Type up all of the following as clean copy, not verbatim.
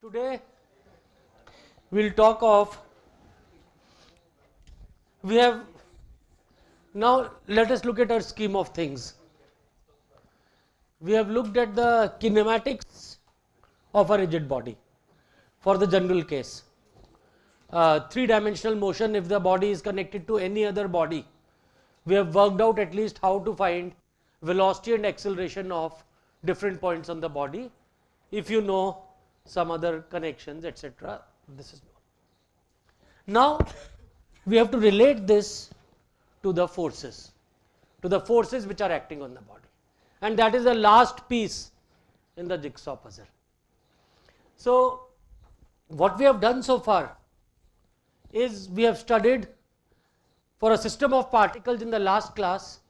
Today we'll talk of, we have, now let us look at our scheme of things. We have looked at the kinematics of a rigid body for the general case. Three-dimensional motion, if the body is connected to any other body, we have worked out at least how to find velocity and acceleration of different points on the body. If you know some other connections, etc., this is known. Now we have to relate this to the forces which are acting on the body, and that is the last piece in the jigsaw puzzle. So what we have done so far is we have studied for a system of particles. In the last class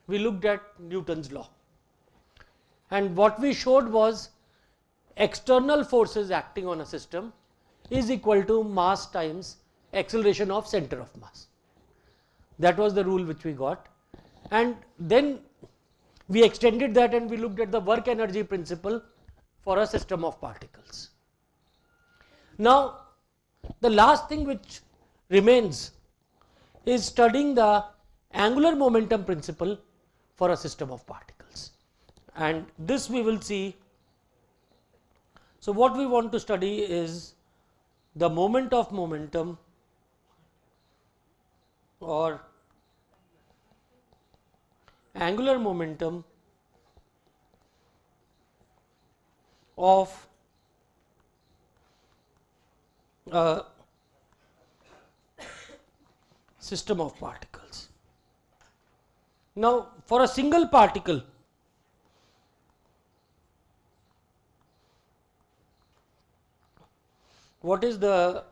we looked at Newton's law, and what we showed was external forces acting on a system is equal to mass times acceleration of center of mass. That was the rule which we got, and then we extended that and we looked at the work energy principle for a system of particles. Now the last thing which remains is studying the angular momentum principle for a system of particles, and this we will see. So what we want to study is the moment of momentum or angular momentum of a system of particles. Now for a single particle, what is the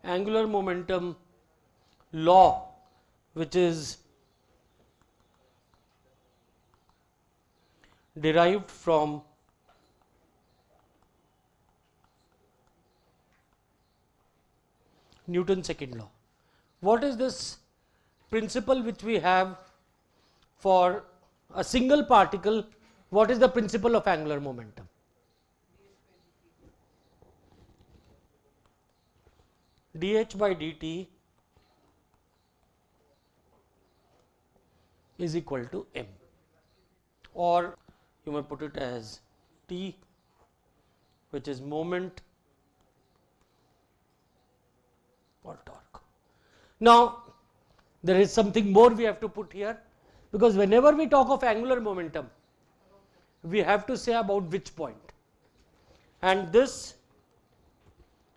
angular momentum law which is derived from Newton's second law? What is this principle which we have for a single particle? What is the principle of angular momentum? dH by dt is equal to m, or you may put it as T, which is moment or torque. Now there is something more we have to put here, because whenever we talk of angular momentum we have to say about which point, and this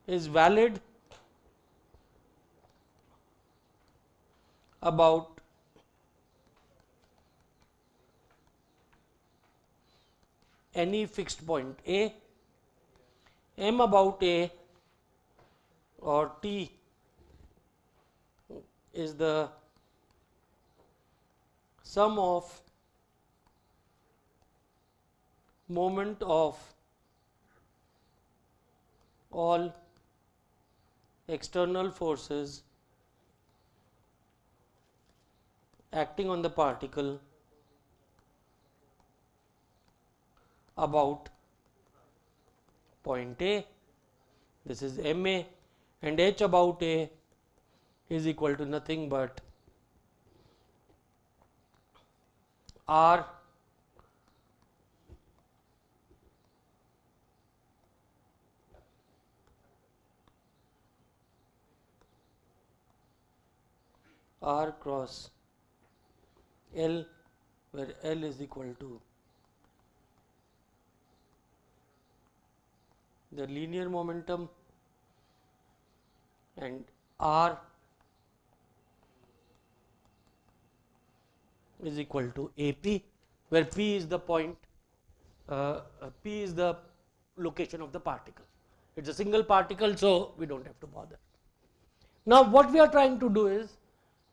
is valid about any fixed point A, m about A or T is the sum of moment of all external forces acting on the particle about point A. This is ma, and h about A is equal to nothing but r cross L, where L is equal to the linear momentum and R is equal to AP, where P is the point, P is the location of the particle. It's a single particle, so we don't have to bother. Now what we are trying to do is,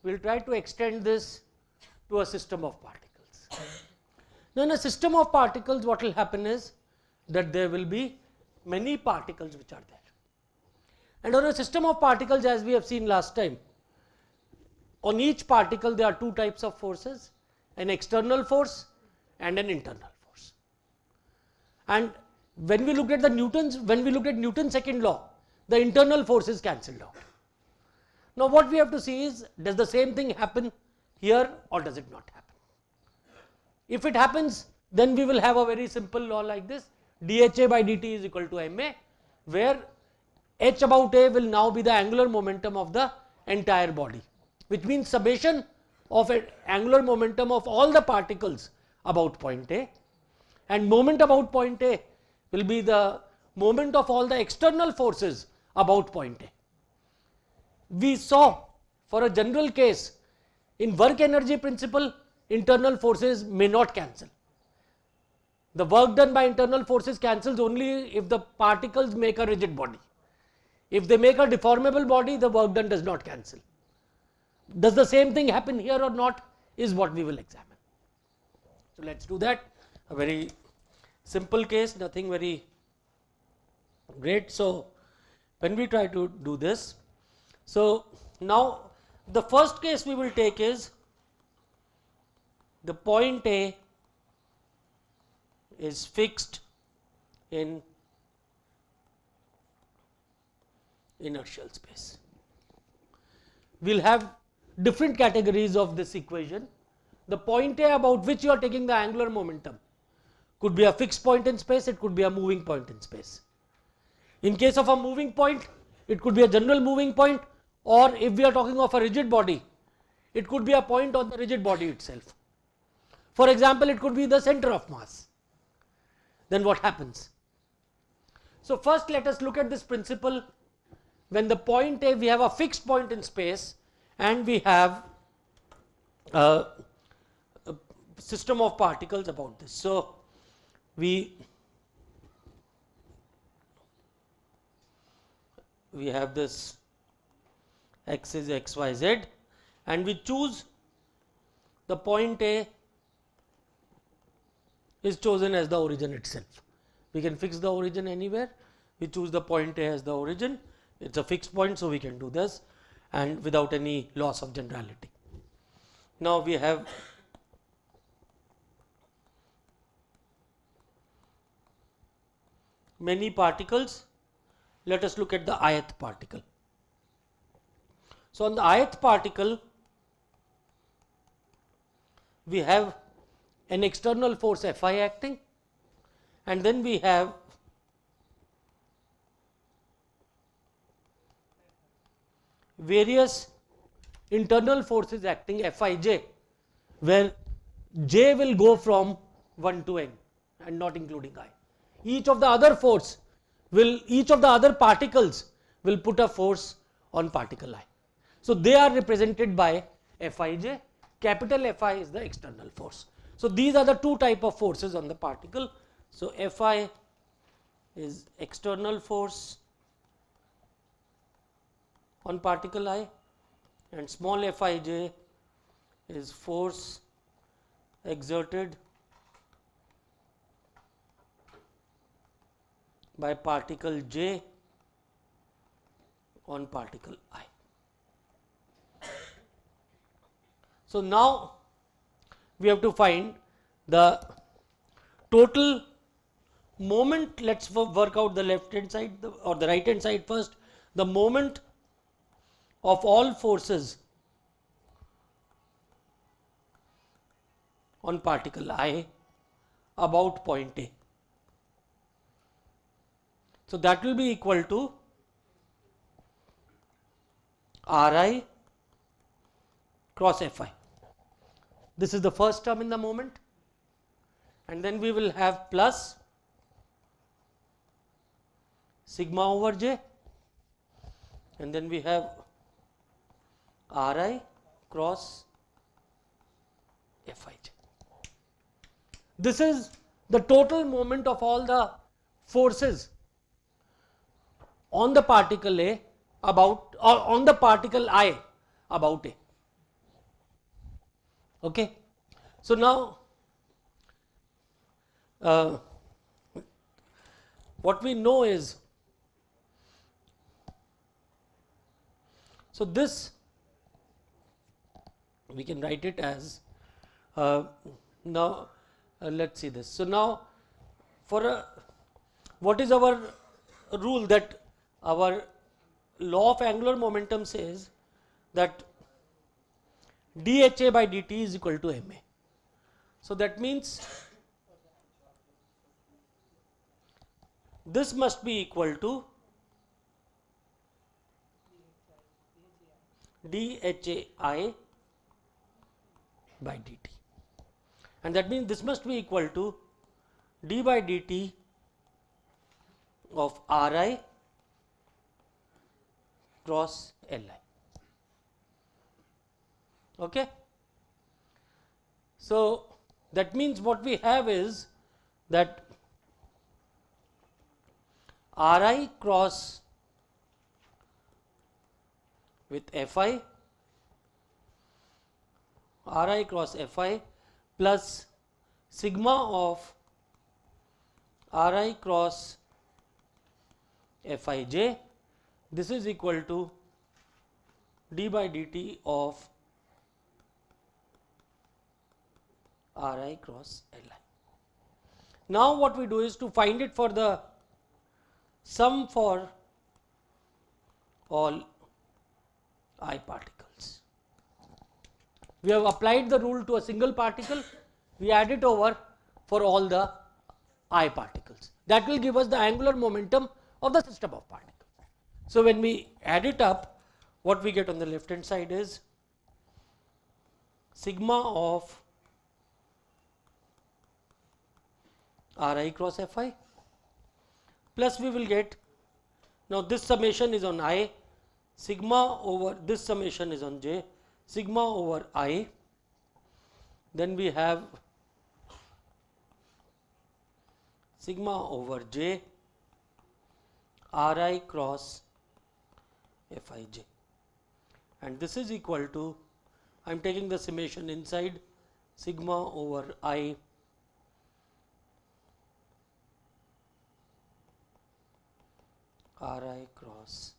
we'll try to extend this to a system of particles. Now in a system of particles, what will happen is that there will be many particles which are there, and on a system of particles, as we have seen last time, on each particle there are two types of forces, an external force and an internal force. And when we looked at Newton's second law, the internal force is cancelled out. Now what we have to see is, does the same thing happen here or does it not happen? If it happens, then we will have a very simple law like this: dHA by dt is equal to ma, where h about a will now be the angular momentum of the entire body, which means summation of an angular momentum of all the particles about point A, and moment about point A will be the moment of all the external forces about point A. We saw for a general case in work energy principle, internal forces may not cancel. The work done by internal forces cancels only if the particles make a rigid body. If they make a deformable body, the work done does not cancel. Does the same thing happen here or not is what we will examine. So let's do that. A very simple case, nothing very great. So when we try to do this, so now the first case we will take is the point A is fixed in inertial space. We will have different categories of this equation. The point A about which you are taking the angular momentum could be a fixed point in space, it could be a moving point in space. In case of a moving point, it could be a general moving point, or if we are talking of a rigid body, it could be a point on the rigid body itself. For example, it could be the center of mass. Then what happens? So first let us look at this principle. When the point A, we have a fixed point in space and we have a system of particles about this. So we have this x is x, y, z, and we choose the point A is chosen as the origin itself. We can fix the origin anywhere. We choose the point A as the origin. It's a fixed point, so we can do this and without any loss of generality. Now we have many particles. Let us look at the ith particle. So on the ith particle, we have an external force Fi acting, and then we have various internal forces acting Fij, where j will go from 1 to n and not including I. Each of the other particles will put a force on particle I. So they are represented by Fij. Capital Fi is the external force. So these are the two type of forces on the particle. So Fi is external force on particle I, and small Fij is force exerted by particle j on particle I. So now we have to find the total moment. Let's work out the left hand side or the right hand side first. The moment of all forces on particle I about point A. So that will be equal to Ri cross Fi. This is the first term in the moment, and then we will have plus sigma over j, and then we have Ri cross Fij. This is the total moment of all the forces on the particle A about, or on the particle I about A. Okay. So now what we know is, so this we can write it as now let's see this. So now, for what is our rule? That our law of angular momentum says that dHA by dt is equal to ma. So that means this must be equal to dHAI by dt, and that means this must be equal to d by dt of Ri cross Li. Okay. So that means what we have is that Ri cross with Fi, Ri cross Fi plus sigma of Ri cross Fij, this is equal to d by dt of Ri cross Li. Now what we do is to find it for the sum for all I particles. We have applied the rule to a single particle, we add it over for all the I particles. That will give us the angular momentum of the system of particles. So when we add it up, what we get on the left hand side is sigma of Ri cross Fi plus we will get, now this summation is on I, sigma over this summation is on j, sigma over I, then we have sigma over j Ri cross Fij, and this is equal to, I am taking the summation inside, sigma over I Ri cross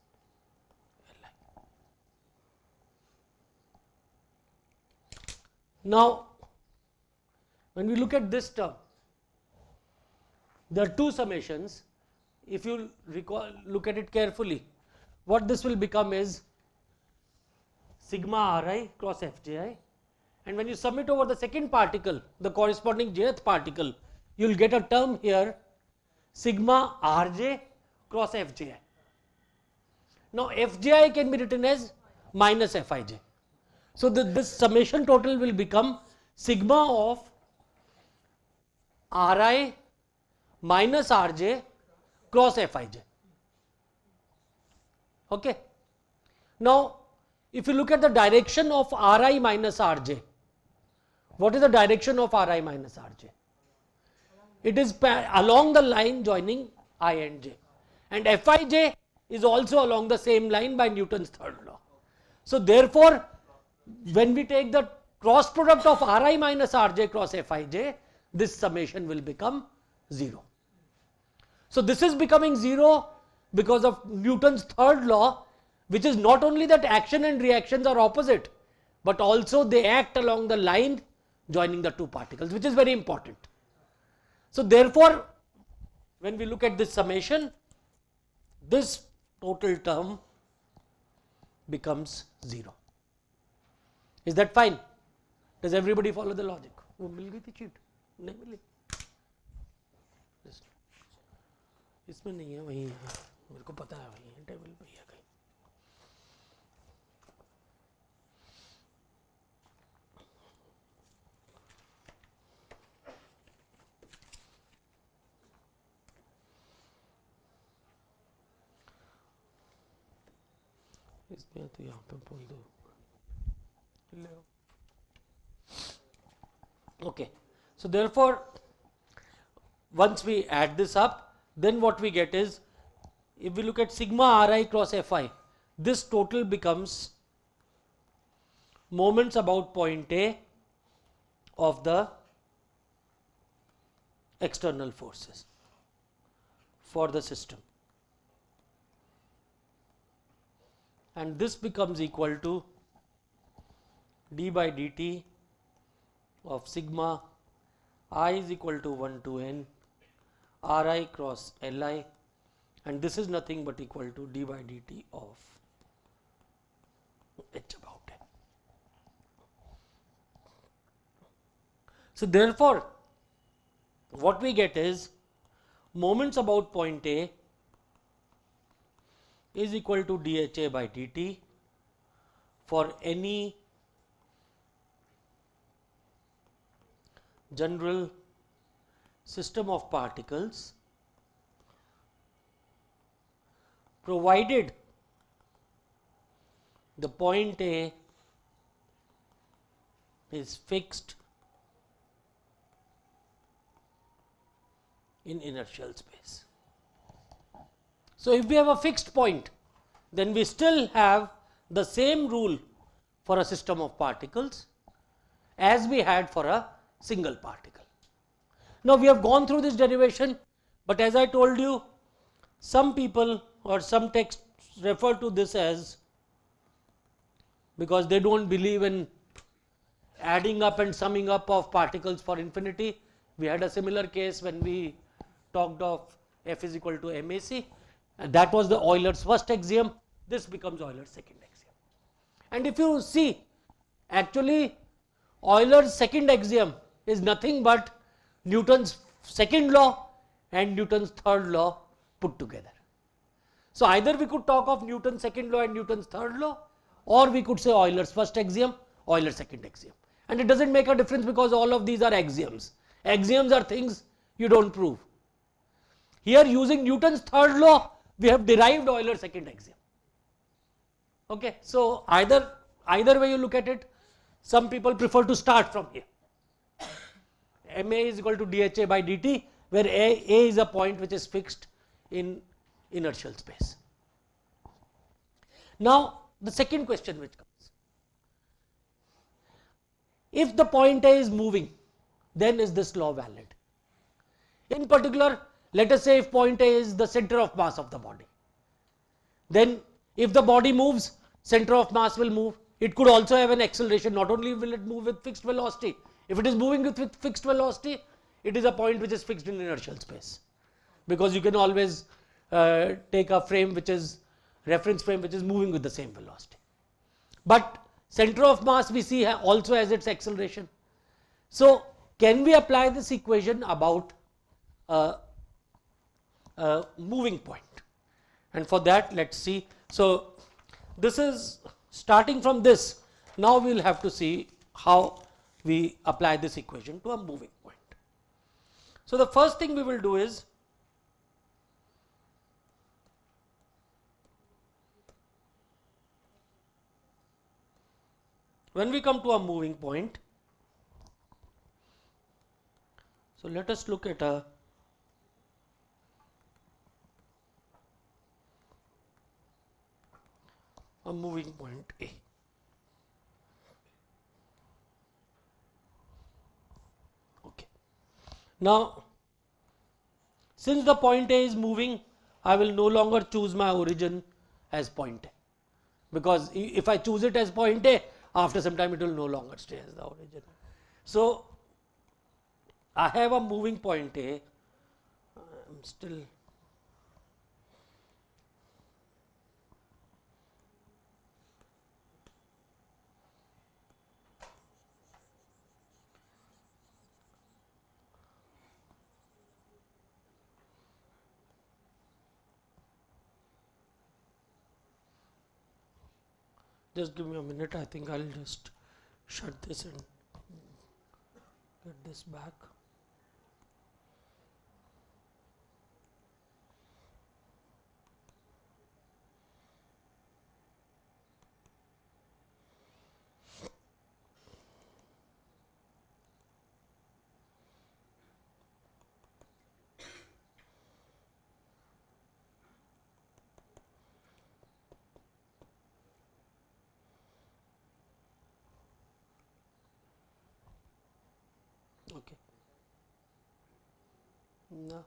Li. Now, when we look at this term, there are two summations. If you recall, look at it carefully, what this will become is sigma Ri cross Fji, and when you sum it over the second particle, the corresponding jth particle, you will get a term here sigma Rj cross Fji. Now Fji can be written as minus Fij. So this summation total will become sigma of Ri minus Rj cross Fij. Okay. Now if you look at the direction of Ri minus Rj, what is the direction of Ri minus Rj? It is along the line joining I and j, and Fij is also along the same line by Newton's third law. So therefore, when we take the cross product of Ri minus Rj cross Fij, this summation will become 0. So this is becoming 0 because of Newton's third law, which is not only that action and reactions are opposite, but also they act along the line joining the two particles, which is very important. So therefore, when we look at this summation, this total term becomes 0. Is that fine? Does everybody follow the logic? वो मिल गई थी cheat? नहीं मिली? इसमें नहीं है, वहीं है, मेरे को पता है, वहीं है, टेबल पे है कहीं. इसमें तो यहाँ पे बोल दो. Okay, so therefore once we add this up, then what we get is, if we look at sigma Ri cross Fi, this total becomes moments about point A of the external forces for the system, and this becomes equal to d by dt of sigma I is equal to 1 to n Ri cross Li, and this is nothing but equal to d by dt of h about n. So therefore, what we get is moments about point A is equal to dha by dt for any general system of particles, provided the point A is fixed in inertial space. So if we have a fixed point, then we still have the same rule for a system of particles as we had for a single particle. Now we have gone through this derivation, but as I told you, some people or some texts refer to this as, because they don't believe in adding up and summing up of particles for infinity. We had a similar case when we talked of F is equal to MAC, and that was the Euler's first axiom. This becomes Euler's second axiom. And if you see, actually Euler's second axiom is nothing but Newton's second law and Newton's third law put together. So either we could talk of Newton's second law and Newton's third law, or we could say Euler's first axiom, Euler's second axiom. And it doesn't make a difference because all of these are axioms. Axioms are things you don't prove. Here, using Newton's third law, we have derived Euler's second axiom. Okay, so either way you look at it, some people prefer to start from here. Ma is equal to dha by dt, where A is a point which is fixed in inertial space. Now the second question which comes, if the point A is moving, then is this law valid? In particular, let us say if point A is the center of mass of the body, then if the body moves, center of mass will move. It could also have an acceleration. Not only will it move with fixed velocity, if it is moving with fixed velocity, it is a point which is fixed in inertial space, because you can always take a frame which is reference frame which is moving with the same velocity. But center of mass we see also has its acceleration. So can we apply this equation about a moving point? And for that, let's see. So this is starting from this. Now we will have to see how we apply this equation to a moving point. So the first thing we will do is, when we come to a moving point, so let us look at a moving point A. Okay. Now, since the point A is moving, I will no longer choose my origin as point A, because if I choose it as point A, after some time it will no longer stay as the origin. So I have a moving point A. I'm still just give me a minute. I think I'll just shut this and get this back. Okay. No.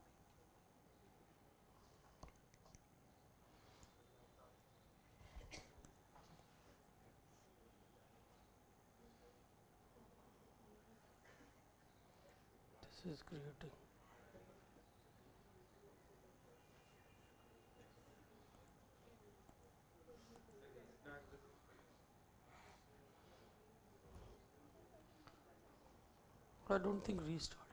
This is creating. I don't think restarting.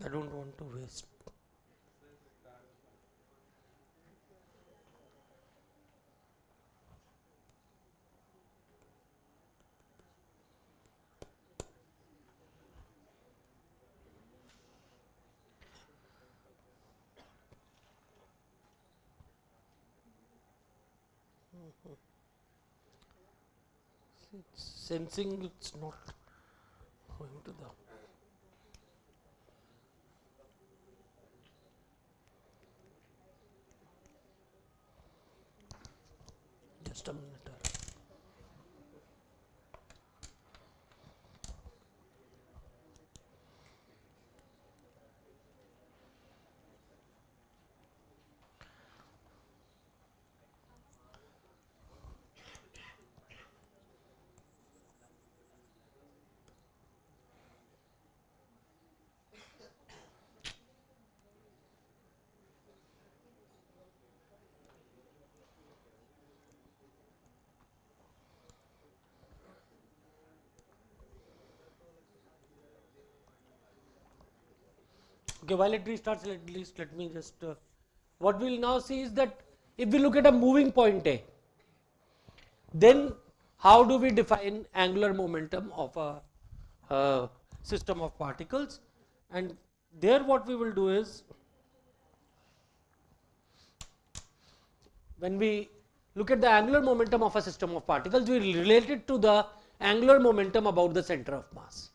I don't want to waste. It's sensing it's not going to the. Just a minute. Okay, while it restarts, at least let me just. What we will now see is that if we look at a moving point A, then how do we define angular momentum of a system of particles? And there, what we will do is, when we look at the angular momentum of a system of particles, we will relate it to the angular momentum about the center of mass.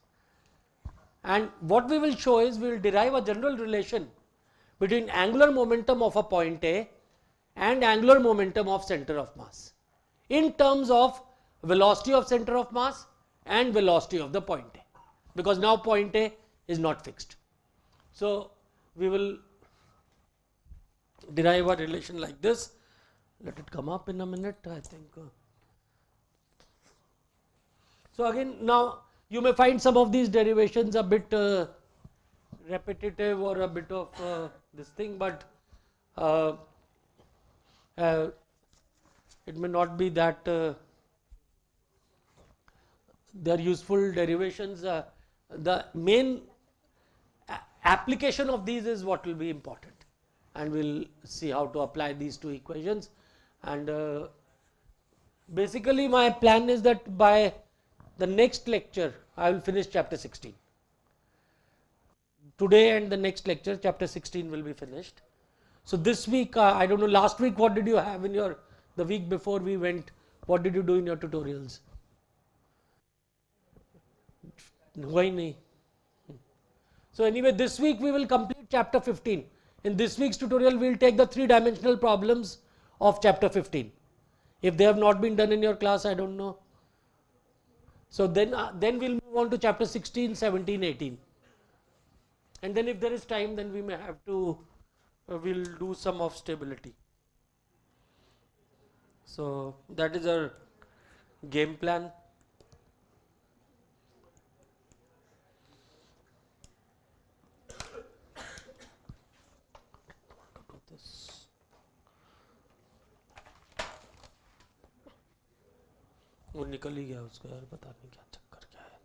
And what we will show is, we will derive a general relation between angular momentum of a point A and angular momentum of center of mass in terms of velocity of center of mass and velocity of the point A, because now point A is not fixed. So, we will derive a relation like this. Let it come up in a minute, I think. So, again, now you may find some of these derivations a bit repetitive or a bit of this thing, but it may not be that they are useful derivations. The main application of these is what will be important, and we will see how to apply these two equations. And basically, my plan is that by the next lecture, I will finish chapter 16. Today and the next lecture, chapter 16 will be finished. So this week, I don't know, last week what did you have in your, the week before we went, what did you do in your tutorials? Why nahi? So anyway, this week we will complete chapter 15. In this week's tutorial, we will take the 3-dimensional problems of chapter 15. If they have not been done in your class, I don't know. So then we'll move on to chapter 16, 17, 18. And then if there is time, then we may have to, we'll do some of stability. So that is our game plan. वो निकल ही गया उसका यार, पता नहीं क्या चक्कर क्या है.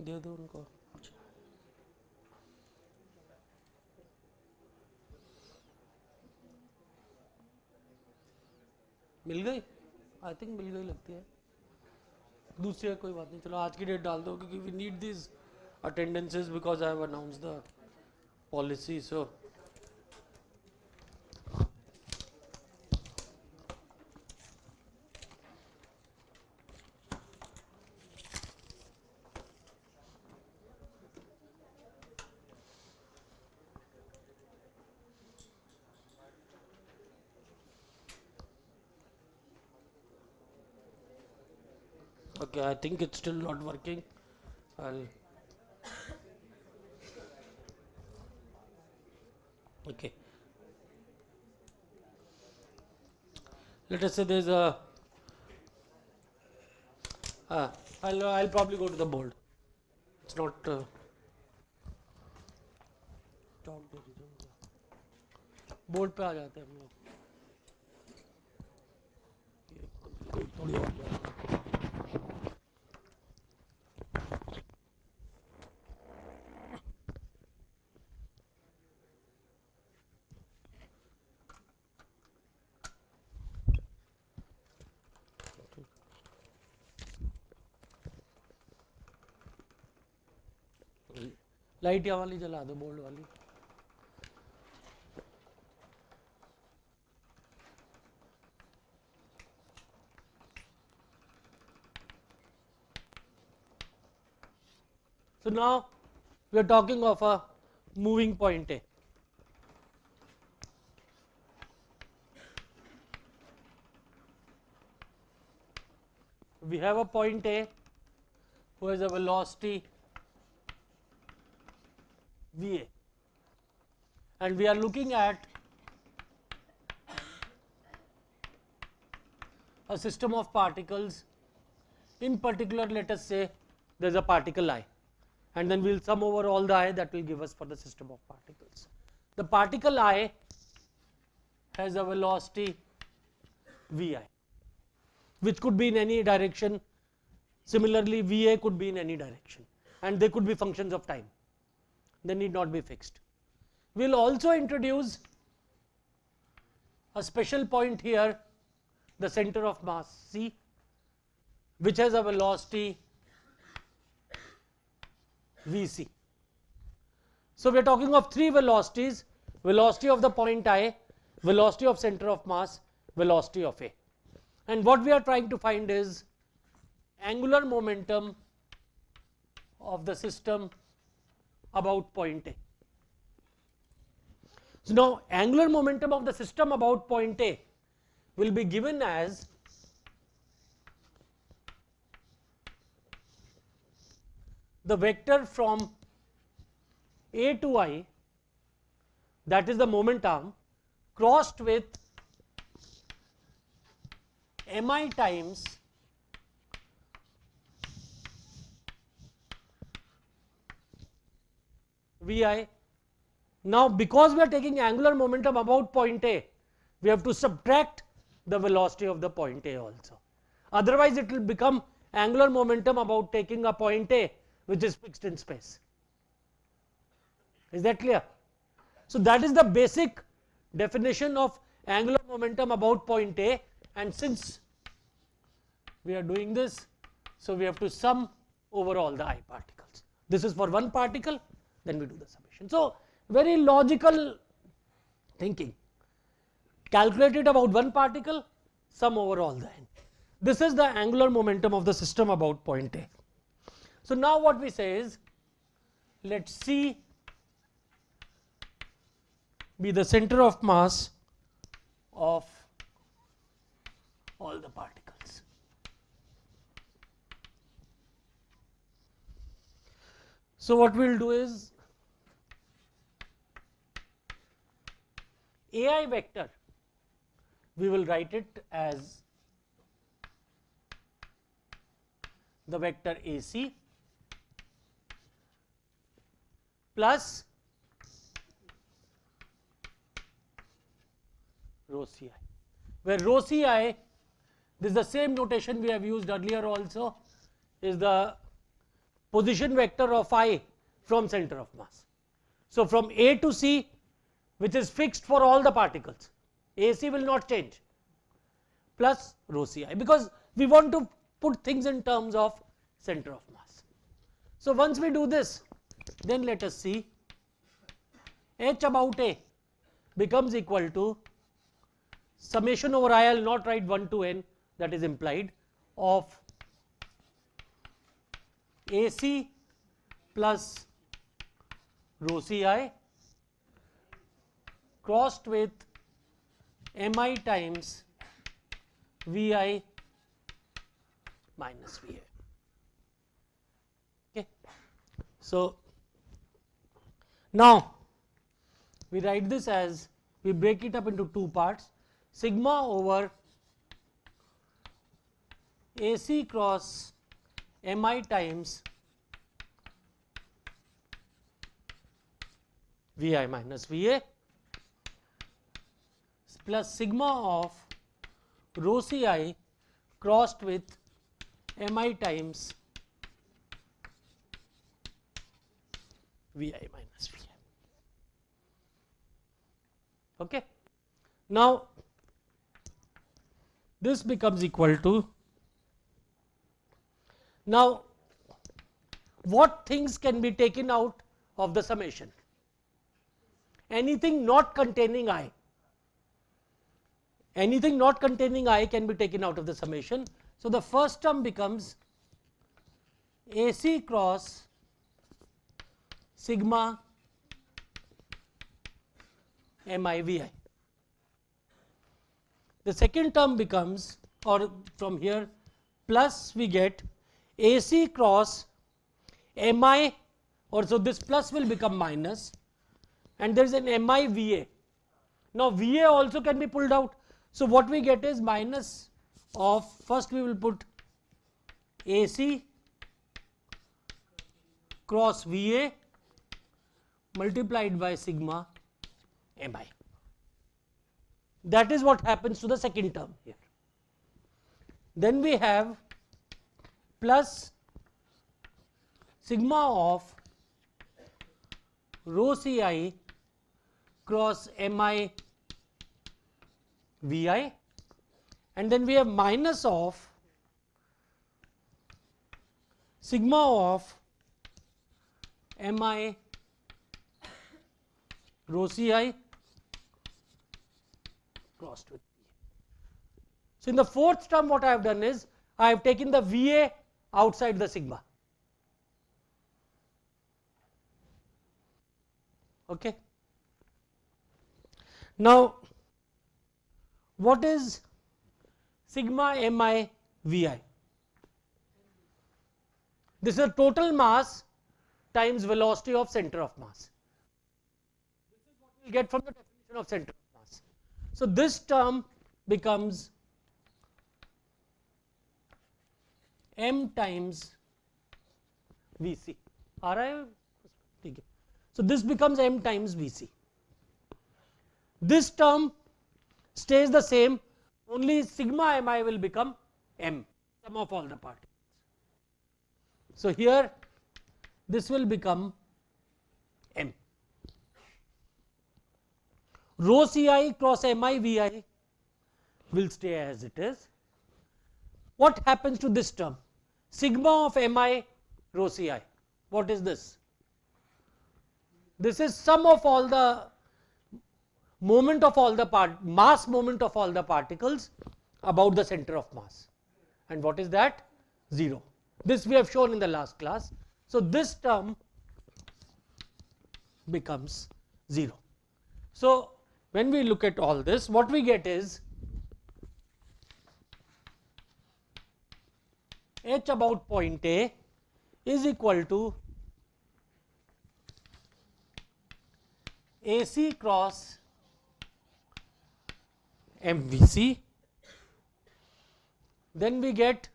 दे दो उनको. मिल गई, आई थिंक मिल गई लगती है. दूसरी कोई बात नहीं, चलो आज की डेट डाल दो, क्योंकि we need this attendances because I have announced the policy. So Okay, I think it's still not working. Okay. Let us say there's a. I'll probably go to the board. It's not. Board पे आ जाते हैं हम लोग. थोड़ी और light यहाँ वाली जला दो, बोर्ड वाली. So now we are talking of a moving point A. We have a point A who has a velocity VA, and we are looking at a system of particles. In particular, let us say there is a particle I, and then we will sum over all the I that will give us for the system of particles. The particle I has a velocity Vi, which could be in any direction. Similarly, Va could be in any direction, and they could be functions of time. They need not be fixed. We will also introduce a special point here, the center of mass C, which has a velocity Vc. So we are talking of three velocities: velocity of the point I, velocity of center of mass, velocity of A. And what we are trying to find is angular momentum of the system about point A. So now angular momentum of the system about point A will be given as the vector from A to I, that is the moment arm, crossed with mi times Vi. Now because we are taking angular momentum about point A, we have to subtract the velocity of the point A also. Otherwise it will become angular momentum about taking a point A which is fixed in space. Is that clear? So that is the basic definition of angular momentum about point A, and since we are doing this, so we have to sum over all the I particles. This is for one particle, then we do the summation. So very logical thinking. Calculate it about one particle, sum over all the n. This is the angular momentum of the system about point A. So now what we say is, let C be the center of mass of all the particles. So what we will do is AI vector, we will write it as the vector AC plus rho Ci, where rho Ci, this is the same notation we have used earlier also, is the position vector of I from center of mass. So from A to C, which is fixed for all the particles, AC will not change, plus rho Ci, because we want to put things in terms of center of mass. So once we do this, then let us see H about A becomes equal to summation over I will not write 1 to n, that is implied, of AC plus rho Ci crossed with mi times Vi minus Va. So, now we write this as, we break it up into two parts, sigma over AC cross Mi times Vi minus Va plus sigma of rho Ci crossed with Mi times Vi minus Vi. Okay. Now, this becomes equal to, now what things can be taken out of the summation? Anything not containing I. Anything not containing I can be taken out of the summation. So, the first term becomes AC cross sigma Mi Vi. The second term becomes, or from here plus we get AC cross Mi, or so this plus will become minus, and there is an Mi Va. Now, Va also can be pulled out. So, what we get is minus of, first we will put AC cross Va multiplied by sigma Mi. That is what happens to the second term here. Then we have plus sigma of rho Ci cross Mi Vi, and then we have minus of sigma of Mi rho Ci crossed with Va. So, in the fourth term what I have done is, I have taken the Va outside the sigma. Okay. Now, what is sigma Mi Vi? This is the total mass times velocity of center of mass. This is what we will get from the definition of center of mass. So, this term becomes m times Vc. So, this becomes m times Vc. This term stays the same, only sigma Mi will become m, sum of all the particles. So, here this will become m. Rho Ci cross Mi Vi will stay as it is. What happens to this term? Sigma of Mi rho Ci. What is this? This is sum of all the moment of all the mass moment of all the particles about the center of mass. And what is that? 0. This we have shown in the last class. So, this term becomes 0. So, when we look at all this, what we get is H about point A is equal to AC cross MVC. Then we get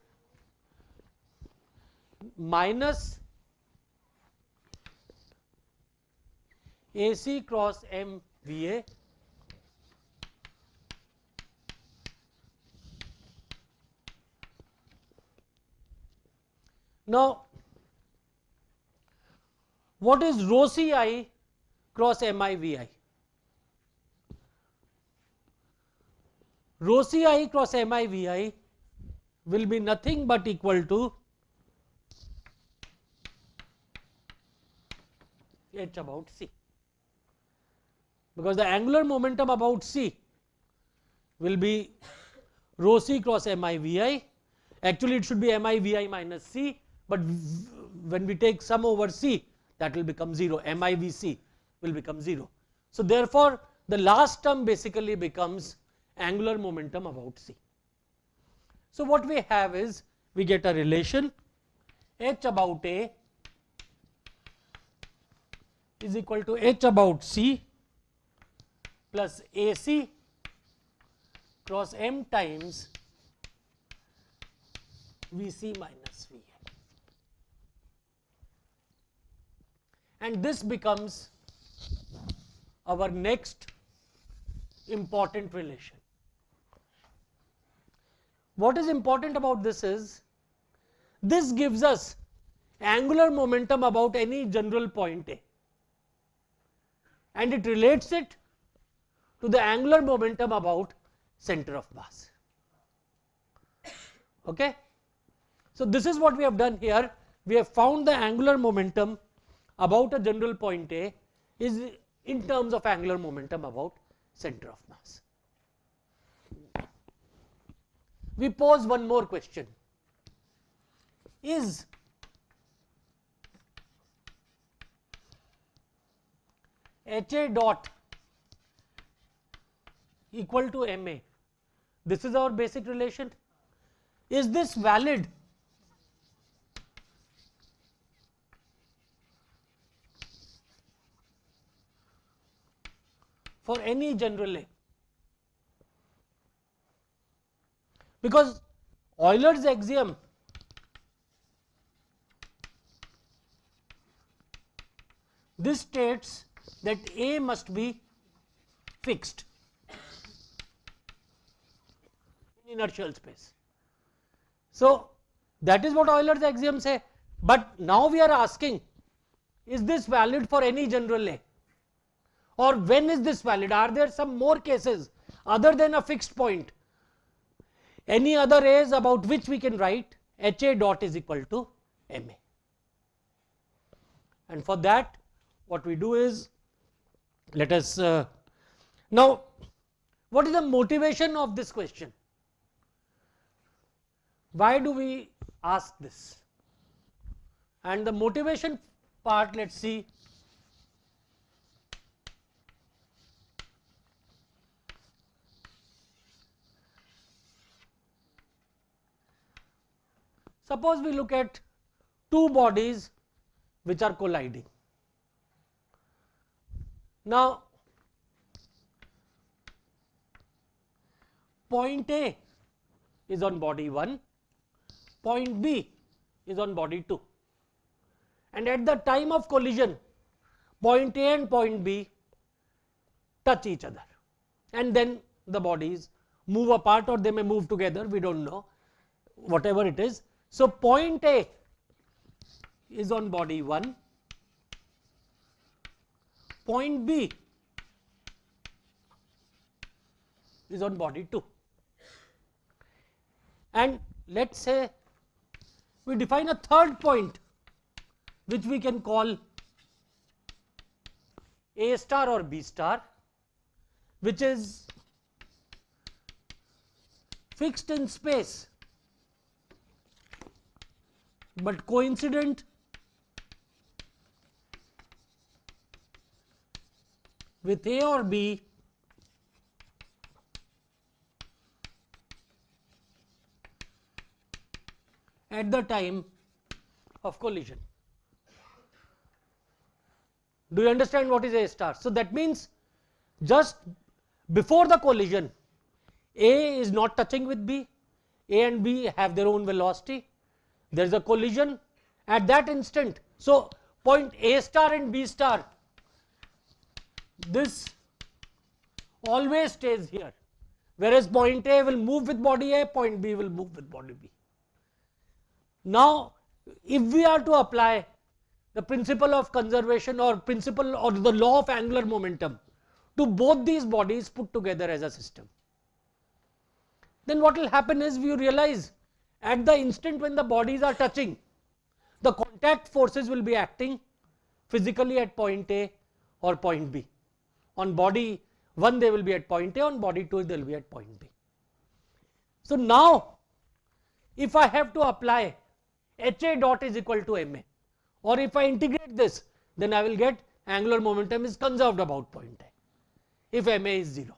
minus AC cross MVA Now, what is rho Ci cross Mi Vi? Rho Ci cross Mi Vi will be nothing but equal to H about C, because the angular momentum about C will be rho C cross Mi Vi. Actually, it should be Mi Vi minus C, but when we take sum over C, that will become 0. Mi Vc will become 0. So, therefore, the last term basically becomes angular momentum about C. So, what we have is, we get a relation H about A is equal to h about c plus AC cross m times Vc minus Va. And this becomes our next important relation. What is important about this is, this gives us angular momentum about any general point A, and it relates it to the angular momentum about center of mass. Okay? So, this is what we have done here. We have found the angular momentum about a general point A is in terms of angular momentum about center of mass. We pose one more question. Is HA dot equal to MA? This is our basic relation. Is this valid for any general A? Because Euler's axiom this states that A must be fixed in inertial space. So, that is what Euler's axiom say, but now we are asking, is this valid for any general A, or when is this valid? Are there some more cases other than a fixed point, any other A's about which we can write HA dot is equal to MA? And for that, what we do is, let us now, what is the motivation of this question? Why do we ask this? And the motivation part, let us see. Suppose we look at two bodies which are colliding. Now, point A is on body 1, point B is on body 2, and at the time of collision, point A and point B touch each other, and then the bodies move apart, or they may move together, we do not know, whatever it is. So, point A is on body 1, point B is on body 2, and let us say we define a third point which we can call A star or B star, which is fixed in space but coincident with A or B at the time of collision. Do you understand what is A star? So, that means just before the collision, A is not touching with B, A and B have their own velocity, there is a collision at that instant. So, point A star and B star, this always stays here, whereas point A will move with body A, point B will move with body B. Now, if we are to apply the principle of conservation or principle or the law of angular momentum to both these bodies put together as a system, then what will happen is, we realize at the instant when the bodies are touching, the contact forces will be acting physically at point A or point B. On body 1 they will be at point A, on body 2 they will be at point B. So, now if I have to apply HA dot is equal to MA, or if I integrate this, then I will get angular momentum is conserved about point A if MA is 0.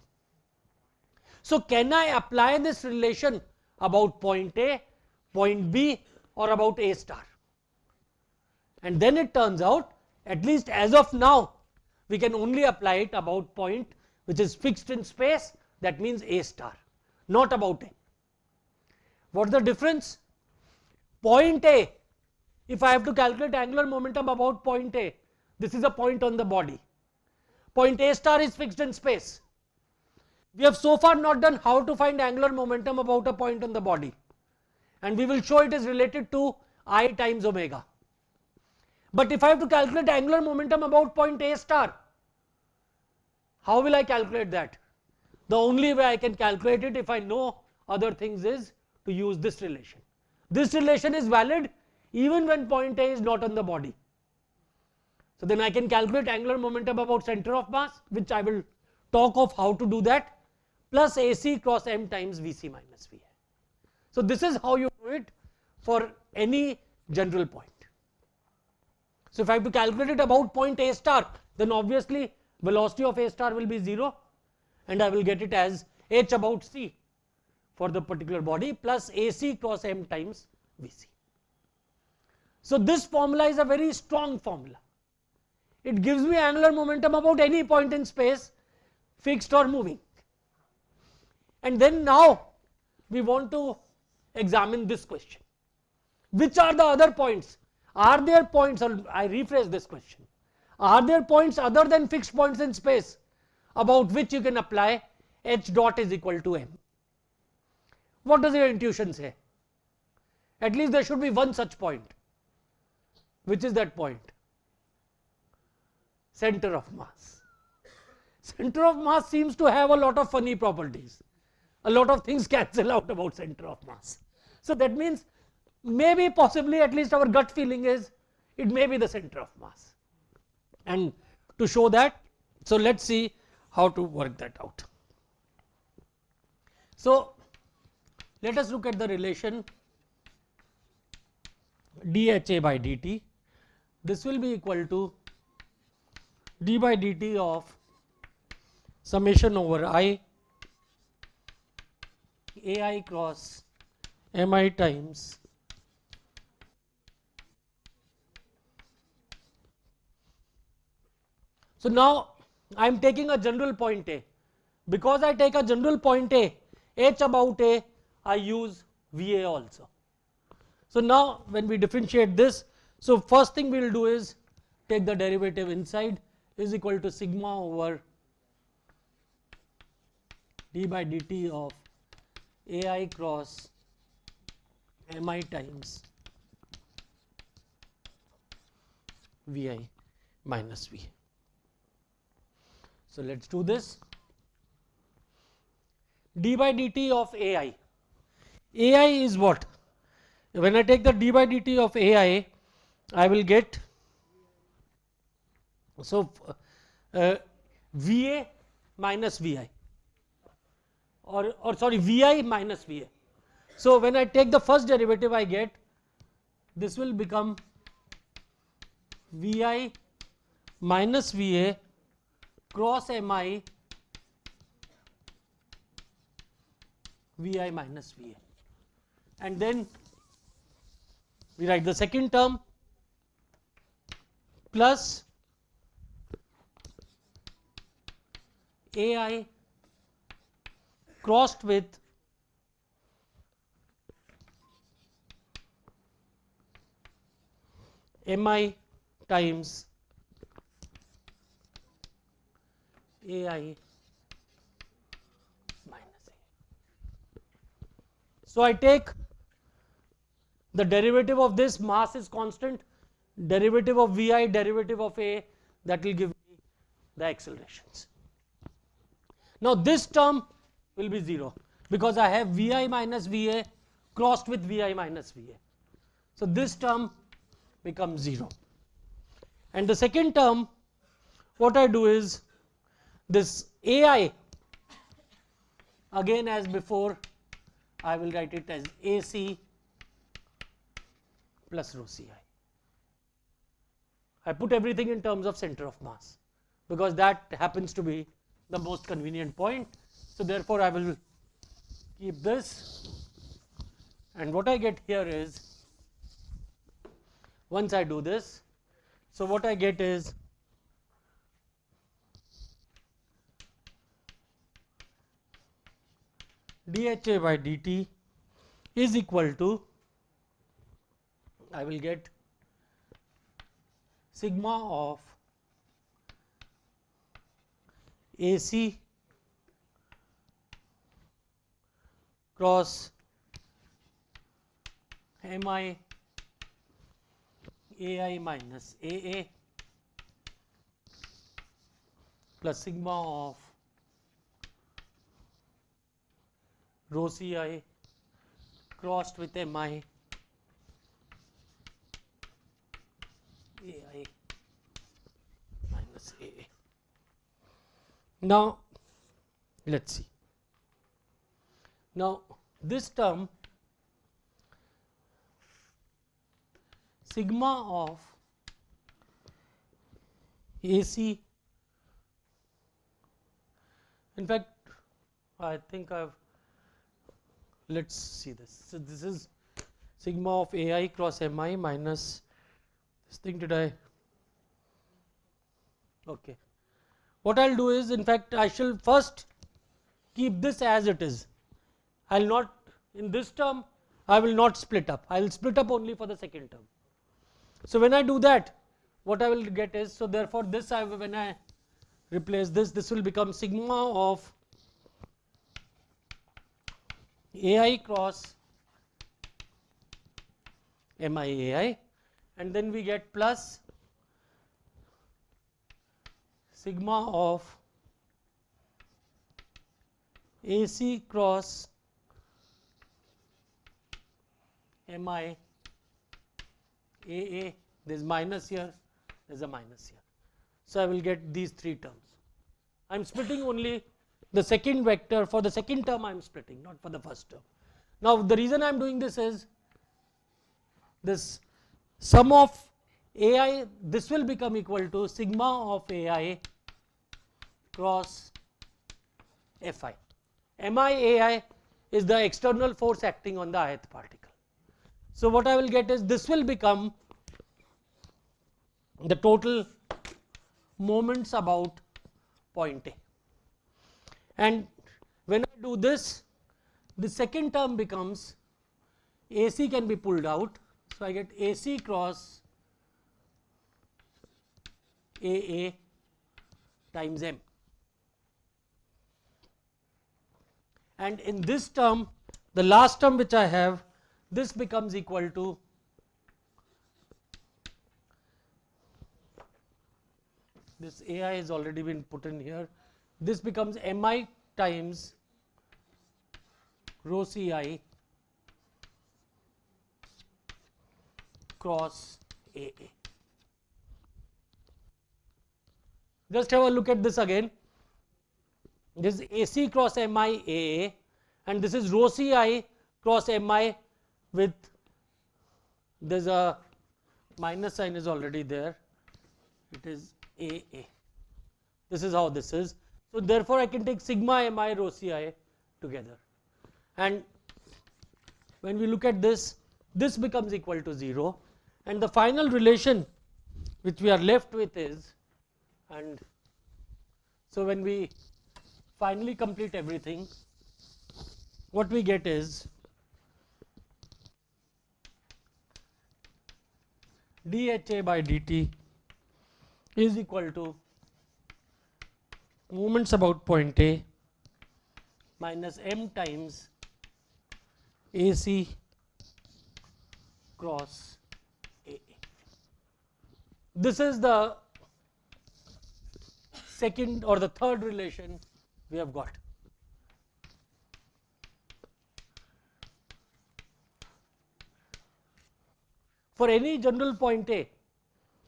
So, can I apply this relation about point A, point B, or about A star? And then it turns out, at least as of now, we can only apply it about point which is fixed in space, that means A star, not about A. What is the difference? Point A, if I have to calculate angular momentum about point A, this is a point on the body. Point A star is fixed in space. We have so far not done how to find angular momentum about a point on the body, and we will show it is related to I times omega. But if I have to calculate angular momentum about point A star, how will I calculate that? The only way I can calculate it if I know other things is to use this relation. This relation is valid even when point A is not on the body. So then I can calculate angular momentum about center of mass, which I will talk of how to do that, plus AC cross m times Vc minus Va. So this is how you do it for any general point. So if I have to calculate it about point A star, then obviously velocity of A star will be 0, and I will get it as h about c for the particular body plus AC cross m times Vc. So this formula is a very strong formula. It gives me angular momentum about any point in space, fixed or moving. And then now we want to examine this question. Which are the other points? Are there points, or I rephrase this question, are there points other than fixed points in space about which you can apply h dot is equal to m? What does your intuition say? At least there should be one such point. Which is that point? Center of mass. Center of mass seems to have a lot of funny properties. A lot of things cancel out about center of mass. So that means maybe, possibly, at least our gut feeling is it may be the center of mass. And to show that, so let us see how to work that out. So let us look at the relation dHA by dt. This will be equal to d by dt of summation over I ai cross mi times so now I am taking a general point A. Because I take a general point A, h about A, I use Va also. So now when we differentiate this, so first thing we will do is take the derivative inside is equal to sigma over d by dt of ai cross mi times Vi minus Va. So let us do this. D by dt of ai. Ai is what? When I take the d by dt of ai, I will get, so Va minus Vi, or sorry, Vi minus Va. So when I take the first derivative, I get this will become Vi minus Va cross Mi Vi minus Va, and then we write the second term plus ai crossed with mi times ai minus a. So I take the derivative of this, mass is constant, derivative of Vi, derivative of A, that will give me the accelerations. Now this term will be 0 because I have Vi minus Va crossed with Vi minus Va. So this term becomes 0. And the second term, what I do is this Ai, again as before, I will write it as AC plus rho Ci. I put everything in terms of center of mass because that happens to be the most convenient point. So therefore I will keep this, and what I get here is, once I do this, so what I get is dHA by dt is equal to, I will get sigma of AC cross mi ai minus aa plus sigma of rho ci crossed with mi ai minus aa. Now let us see. Now this term sigma of AC, in fact I think I have, let us see this. So this is sigma of AI cross mi minus this thing, did I, okay. What I will do is, in fact I shall first keep this as it is. I will not, in this term I will not split up, I will split up only for the second term. So when I do that, what I will get is, so therefore this when I replace this will become sigma of AI cross mi ai, and then we get plus sigma of AC cross mi aa, there is minus here, there is a minus here. So I will get these three terms. I am splitting only the second vector, for the second term I am splitting, not for the first term. Now the reason I am doing this is, this sum of ai, this will become equal to sigma of ai cross fi. Mi ai is the external force acting on the ith particle. So what I will get is, this will become the total moments about point A, and when I do this, the second term becomes AC can be pulled out. So I get AC cross AA times m, and in this term, the last term which I have, this becomes equal to this AI has already been put in here, this becomes mi times rho ci cross AA. Just have a look at this again. This is AC cross mi AA, and this is rho ci cross mi with, there is a minus sign is already there, it is AA. This is how this is. So therefore I can take sigma mi rho ci together, and when we look at this, this becomes equal to 0, and the final relation which we are left with is, and so when we finally complete everything, what we get is dHA by dt is equal to moments about point A minus m times AC cross AA. This is the second or the third relation we have got. For any general point A,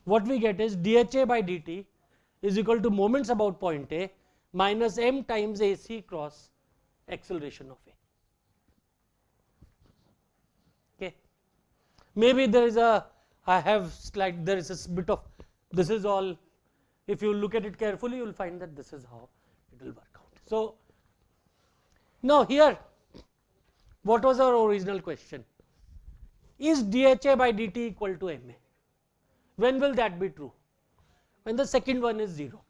what we get is dHA by dt is equal to moments about point A minus m times AC cross acceleration of A. Okay. Maybe there is a, I have slide, there is a bit of, this is all, if you look at it carefully, you will find that this is how it will work out. So now here, what was our original question? Is dHA by dt equal to ma? When will that be true? When the second one is 0.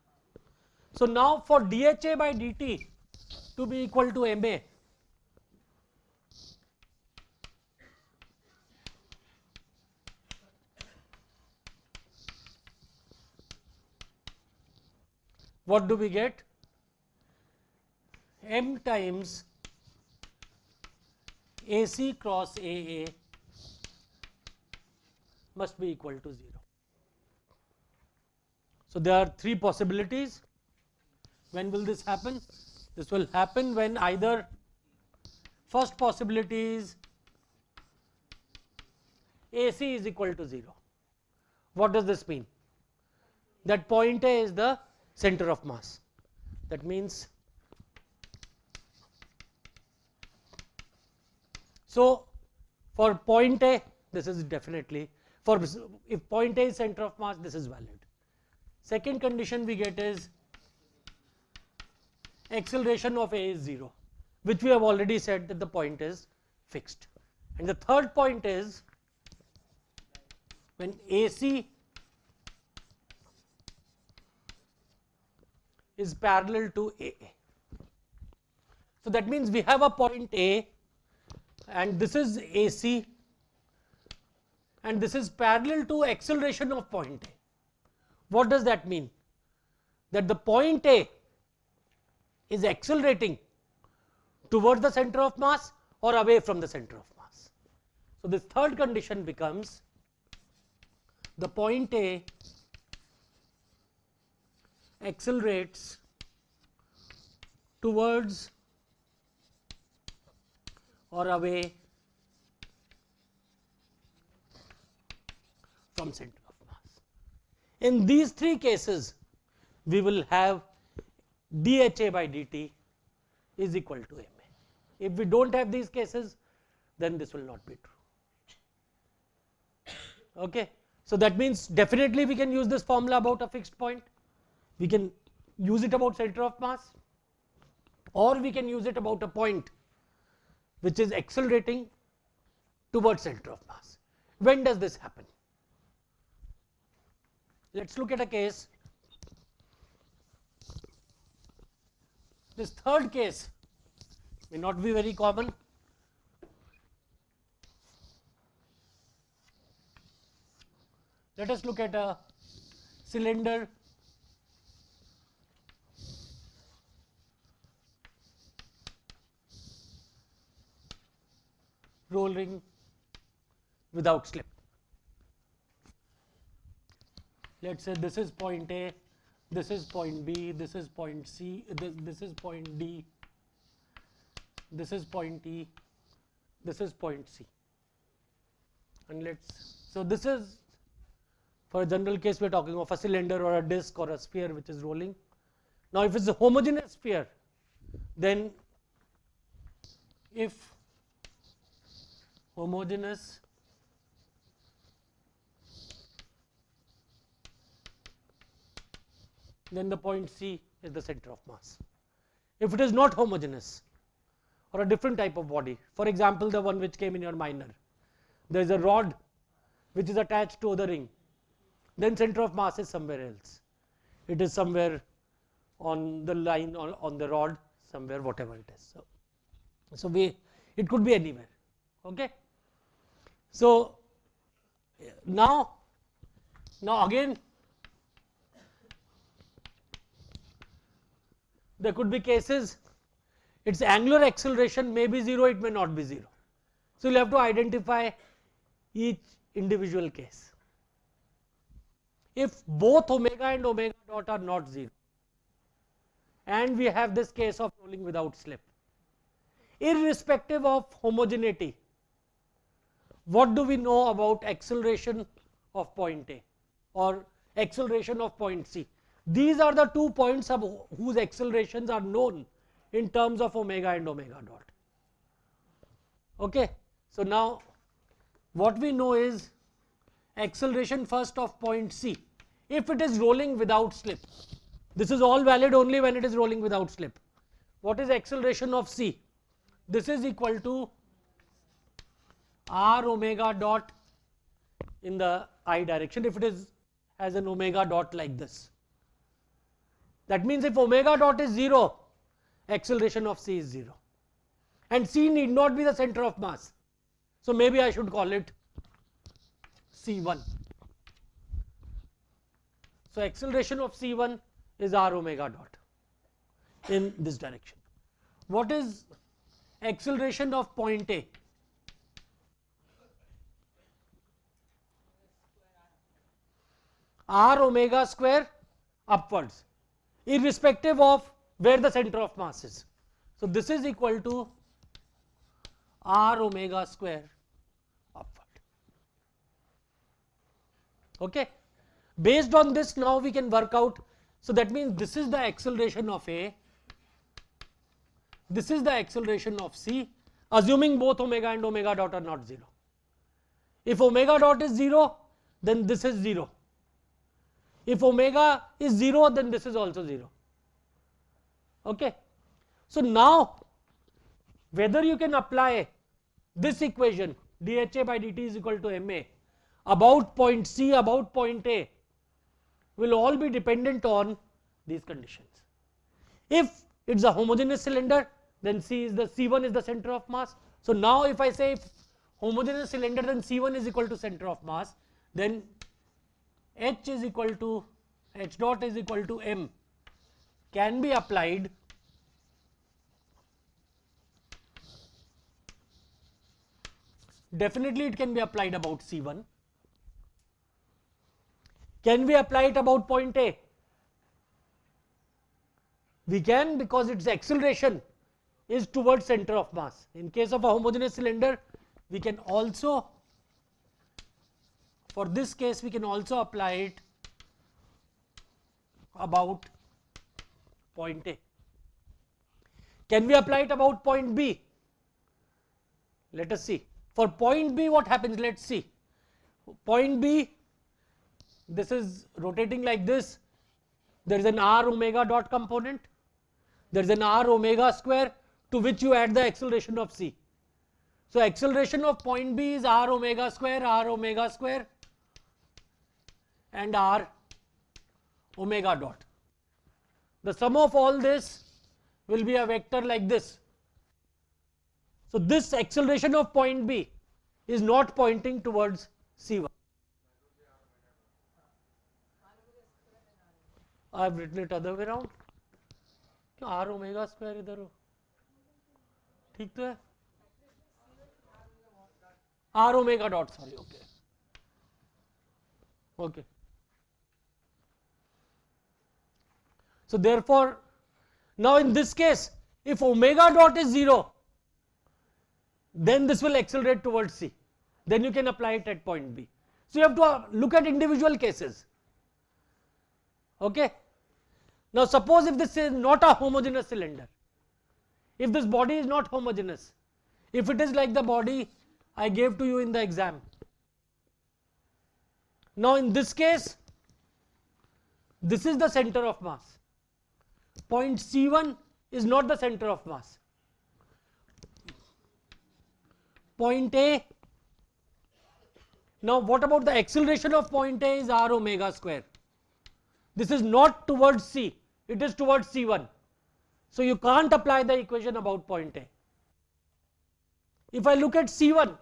So now for dHA by dt to be equal to ma, what do we get? M times AC cross AA must be equal to 0. So, there are three possibilities. When will this happen? This will happen when either first possibility is AC is equal to 0. What does this mean? That point A is the center of mass. That means, so for point A, this is definitely, for if point A is center of mass, this is valid. Second condition we get is acceleration of A is 0, which we have already said that the point is fixed. And the third point is when AC is parallel to AA. So, that means we have a point A and this is AC and this is parallel to acceleration of point A. What does that mean? That the point A is accelerating towards the center of mass or away from the center of mass. So, this third condition becomes the point A accelerates towards or away from center of mass. In these three cases, we will have dHA by dt is equal to ma. If we do not have these cases, then this will not be true. Okay. So, that means definitely we can use this formula about a fixed point, we can use it about center of mass, or we can use it about a point which is accelerating towards center of mass. When does this happen? Let us look at a case. This third case may not be very common. Let us look at a cylinder rolling without slip. Let us say this is point A, this is point B, this is point C, this is point D, this is point E, this is point C. And so this is, for a general case, we are talking of a cylinder or a disc or a sphere which is rolling. Now, if it is a homogeneous sphere, then if homogeneous then the point C is the center of mass. If it is not homogeneous or a different type of body, for example, the one which came in your minor, there is a rod which is attached to the ring, then center of mass is somewhere else. It is somewhere on the line or on the rod, somewhere, whatever it is. So it could be anywhere. Okay. So now again, there could be cases its angular acceleration may be 0, it may not be 0. So, you will have to identify each individual case. If both omega and omega dot are not 0 and we have this case of rolling without slip, irrespective of homogeneity, what do we know about acceleration of point A or acceleration of point C? These are the 2 points whose accelerations are known in terms of omega and omega dot. Okay. So, now what we know is acceleration first of point C, if it is rolling without slip. This is all valid only when it is rolling without slip. What is acceleration of C? This is equal to r omega dot in the I direction if it is has an omega dot like this. That means if omega dot is 0, acceleration of C is 0, and C need not be the center of mass. So, maybe I should call it C1. So, acceleration of C1 is r omega dot in this direction. What is acceleration of point A? R omega square upwards, irrespective of where the center of mass is. So, this is equal to r omega square upward. Okay. Based on this, now we can work out. So, that means this is the acceleration of A, this is the acceleration of C, assuming both omega and omega dot are not 0. If omega dot is 0, then this is 0. If omega is 0, then this is also 0. Okay. So, now whether you can apply this equation dHA by dt is equal to ma about point C, about point A, will all be dependent on these conditions. If it is a homogeneous cylinder, then C1 is the center of mass. So, now if I say if homogeneous cylinder, then C1 is equal to center of mass, then H is equal to H dot is equal to m can be applied definitely. It can be applied about C1. Can we apply it about point A? We can, because its acceleration is towards center of mass. In case of a homogeneous cylinder, we can also, for this case, we can also apply it about point A. Can we apply it about point B? Let us see. For point B, what happens? Let us see. Point B, this is rotating like this. There is an r omega dot component. There is an r omega square to which you add the acceleration of C. So, acceleration of point B is r omega square and r omega dot. The sum of all this will be a vector like this. So, this acceleration of point B is not pointing towards C1. I have written it other way around. क्यों r omega square इधर हो? ठीक तो है? R omega dot, sorry, okay. Okay. So, therefore, now in this case, if omega dot is 0, then this will accelerate towards C. Then you can apply it at point B. So, you have to look at individual cases. Okay. Now, suppose if this is not a homogeneous cylinder, if this body is not homogeneous, if it is like the body I gave to you in the exam. Now, in this case, this is the center of mass. Point C1 is not the center of mass. Point A. Now, what about the acceleration of point A is r omega square. This is not towards C, it is towards C1. So, you can't apply the equation about point A. If I look at C1,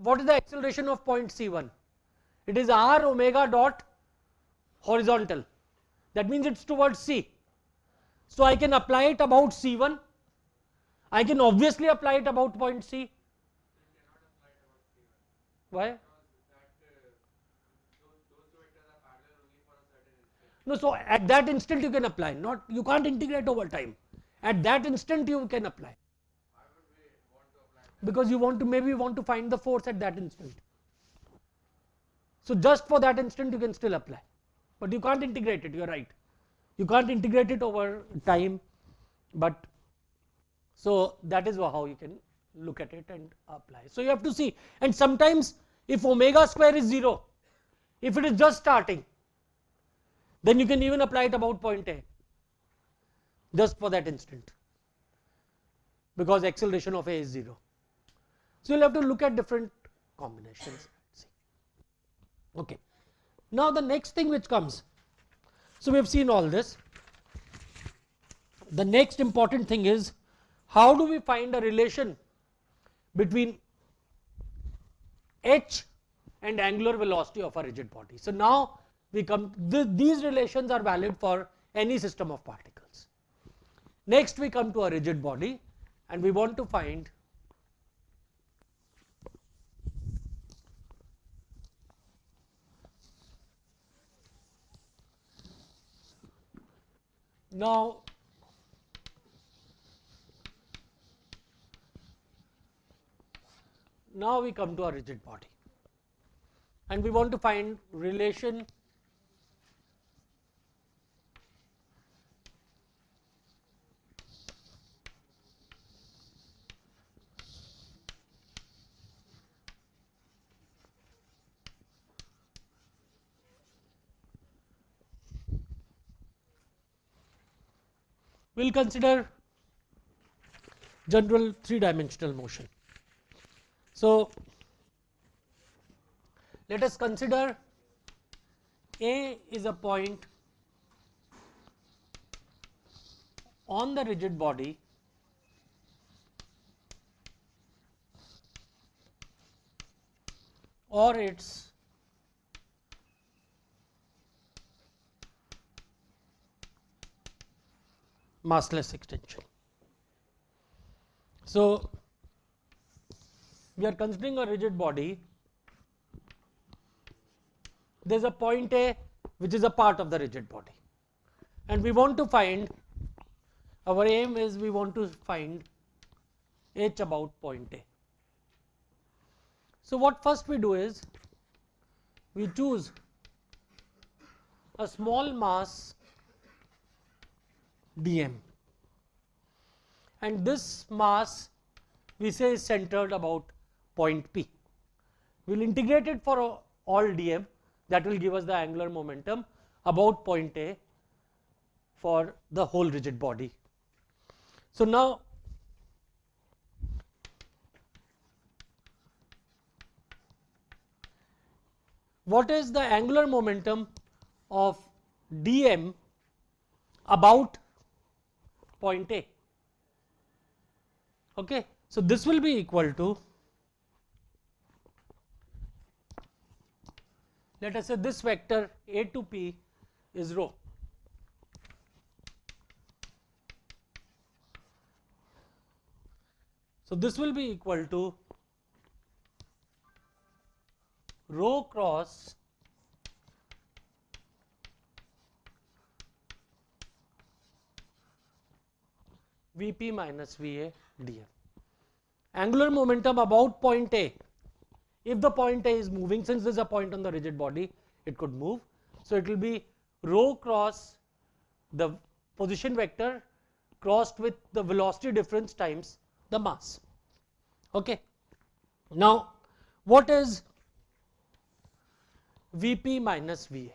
what is the acceleration of point C1? It is r omega dot horizontal. That means it is towards C. So, I can apply it about C1. I can obviously apply it about point C. Why? No, so at that instant you can apply, not you can't integrate over time. At that instant you can apply. Because you want to maybe want to find the force at that instant. So just for that instant you can still apply, but you can't integrate it. You are right. You can't integrate it over time, but so that is how you can look at it and apply. So you have to see, and sometimes if omega square is 0, if it is just starting, then you can even apply it about point A just for that instant, because acceleration of A is 0. So, you will have to look at different combinations. Okay. Now, the next thing which comes, so we have seen all this. The next important thing is, how do we find a relation between h and angular velocity of a rigid body. So, now these relations are valid for any system of particles. Next we come to a rigid body, and we want to find now we come to a rigid body, and we want to find relation we will consider general 3-dimensional motion. So, let us consider A is a point on the rigid body or its massless extension. So, we are considering a rigid body. There is a point A which is a part of the rigid body, and we want to find, our aim is we want to find h about point A. So, what first we do is we choose a small mass dm, and this mass we say is centered about point P. We will integrate it for all dm, that will give us the angular momentum about point A for the whole rigid body. So, now what is the angular momentum of dm about point A? Okay. So, this will be equal to, let us say this vector A to P is rho. So, this will be equal to rho cross Vp minus Va dm. Angular momentum about point A, if the point A is moving, since there is a point on the rigid body, it could move. So, it will be rho cross the position vector crossed with the velocity difference times the mass. Okay. Now, what is Vp minus Va?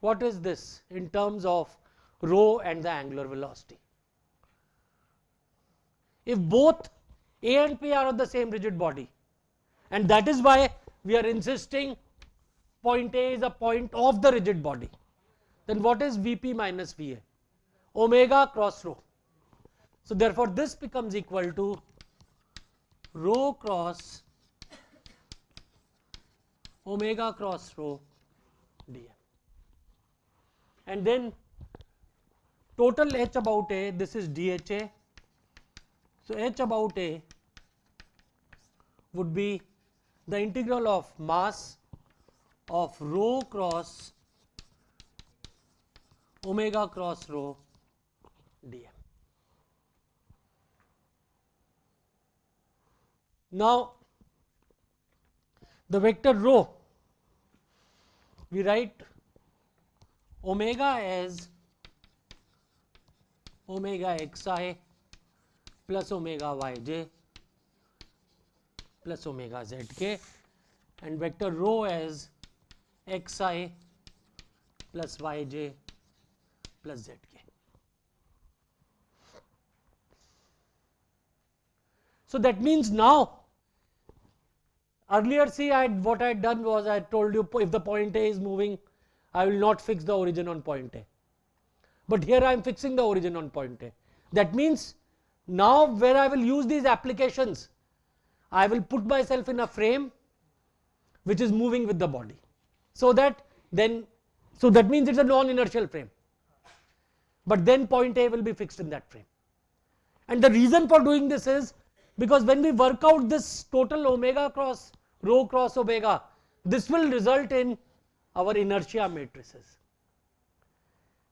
What is this in terms of rho and the angular velocity? If both A and P are of the same rigid body, and that is why we are insisting point A is a point of the rigid body, then what is Vp minus Va? Omega cross rho. So, therefore, this becomes equal to rho cross omega cross rho dm, and then total h about A, this is dha. So, h about A would be the integral of mass of rho cross omega cross rho dm. Now, the vector rho, we write omega as omega xi plus omega yj plus omega zk, and vector rho as xi plus yj plus zk. So, that means now, earlier see what I had done was I told you if the point A is moving, I will not fix the origin on point A, but here I am fixing the origin on point A. That means now where I will use these applications, I will put myself in a frame which is moving with the body. So that means it's a non-inertial frame, but then point A will be fixed in that frame. And the reason for doing this is because when we work out this total omega cross rho cross omega, this will result in our inertia matrices.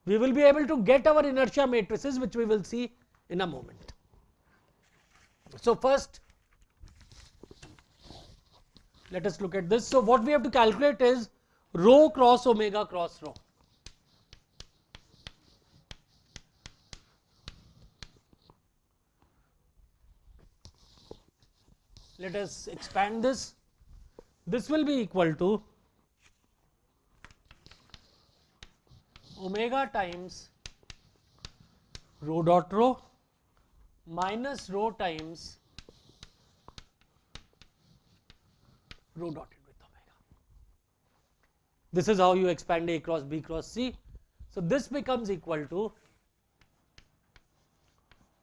We will be able to get our inertia matrices, which we will see in a moment. So first let us look at this. So what we have to calculate is rho cross omega cross rho. Let us expand this. This will be equal to omega times rho dot rho minus rho times rho dotted with omega. This is how you expand A cross B cross C. So this becomes equal to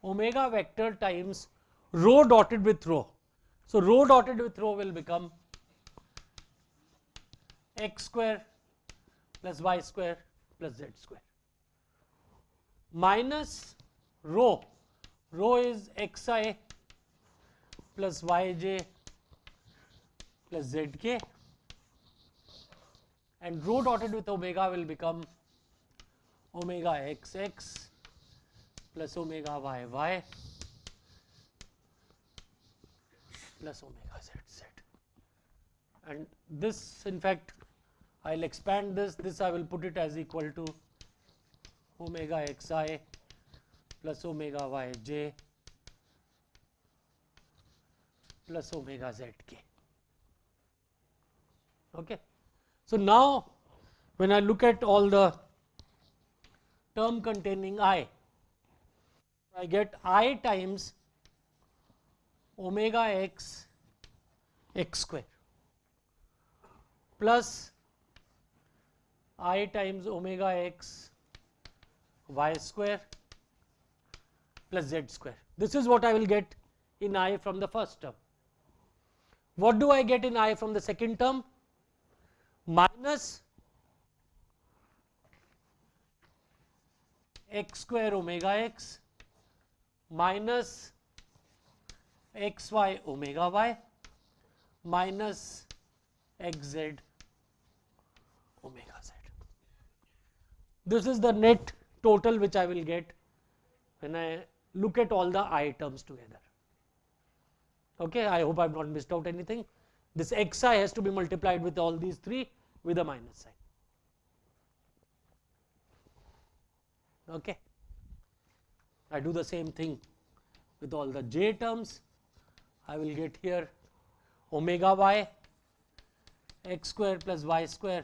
omega vector times rho dotted with rho. So rho dotted with rho will become x square plus y square plus z square minus rho. Rho is xi plus yj plus zk, and rho dotted with omega will become omega xx plus omega yy plus omega zz. And this, in fact, I will expand this. This I will put it as equal to omega xi plus omega yj plus omega zk. Okay. So now when I look at all the term containing I get I times omega x square plus I times omega x y square plus z square. This is what I will get in I from the first term. What do I get in I from the second term? Minus x square omega x minus xy omega y minus xz omega z. This is the net total which I will get when I look at all the I terms together. Okay, I hope I have not missed out anything. This xi has to be multiplied with all these three with a minus sign. Okay. I do the same thing with all the j terms. I will get here omega y x square plus y square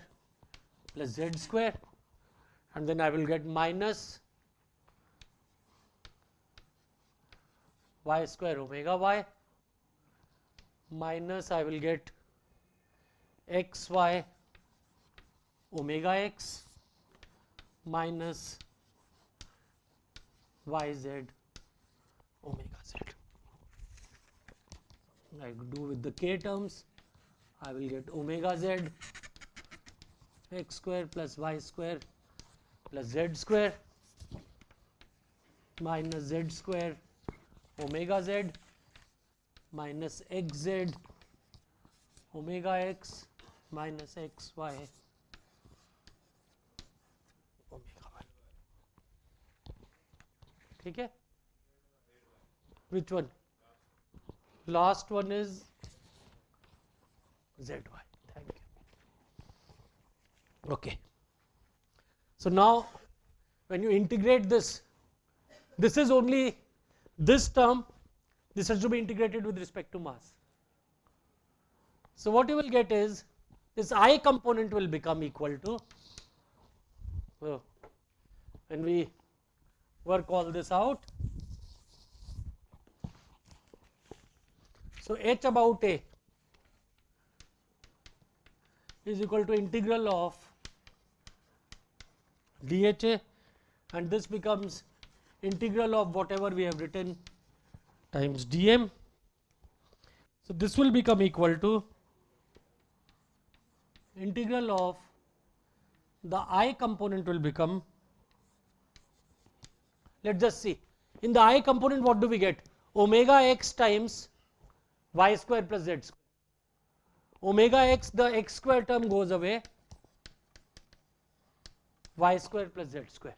plus z square, and then I will get minus y square omega y minus I will get x y omega x minus y z omega z. I do with the k terms. I will get omega z x square plus y square plus z square minus z square omega z minus xz omega x minus xy omega y. ठीक है? Which one? Last one is zy. Thank you. Okay. So now when you integrate this, this is only this term, this has to be integrated with respect to mass. So what you will get is this I component will become equal to, when we work all this out, so h about A is equal to integral of dha, and this becomes integral of whatever we have written times dm. So this will become equal to integral of the I component will become, let us just see, in the I component what do we get? Omega x times y square plus z square. Omega x, the x square term goes away, y square plus z square.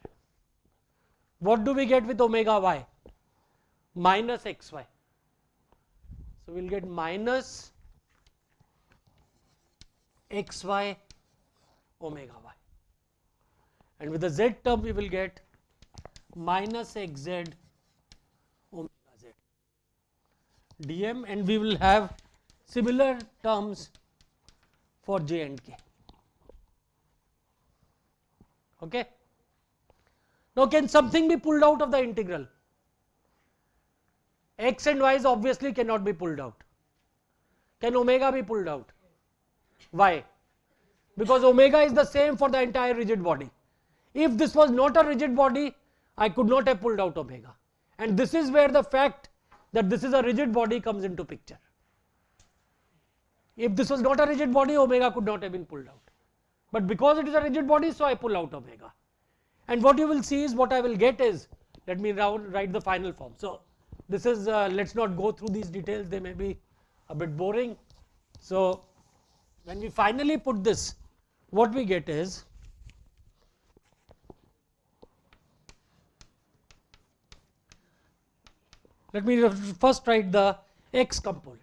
What do we get with omega y? Minus xy. So we will get minus xy omega y. And with the z term we will get minus xz omega z dm, and we will have similar terms for j and k. Okay. Now can something be pulled out of the integral? X and y's obviously cannot be pulled out. Can omega be pulled out? Why? Because omega is the same for the entire rigid body. If this was not a rigid body, I could not have pulled out omega. And this is where the fact that this is a rigid body comes into picture. If this was not a rigid body, omega could not have been pulled out. But because it is a rigid body, so I pull out omega. And what you will see is, what I will get is, let me now write the final form. So this is, let's not go through these details, they may be a bit boring. So when we finally put this, what we get is, let me first write the x component.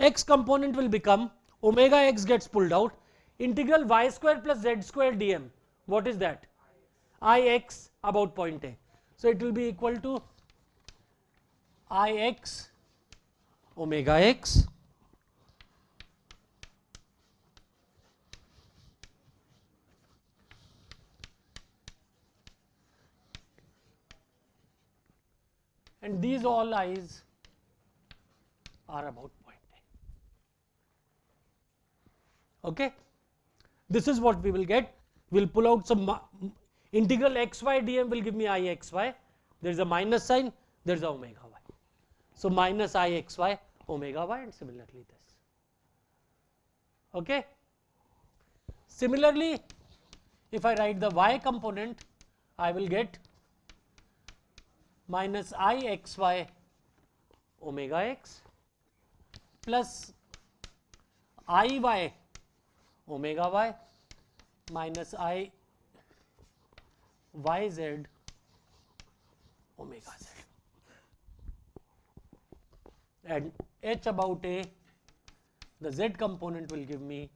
X component will become, omega x gets pulled out, integral y square plus z square dm. What is that? Ix about point A. So it will be equal to Ix omega x and these all i's are about point A. Okay. This is what we will get. We will pull out some integral xy dm will give me Ixy. There is a minus sign, there is a omega y. So minus Ixy omega y, and similarly this. Okay. Similarly, if I write the y component, I will get minus Ixy omega x plus Iy omega y minus Iyz omega z. And h about A, the z component will give me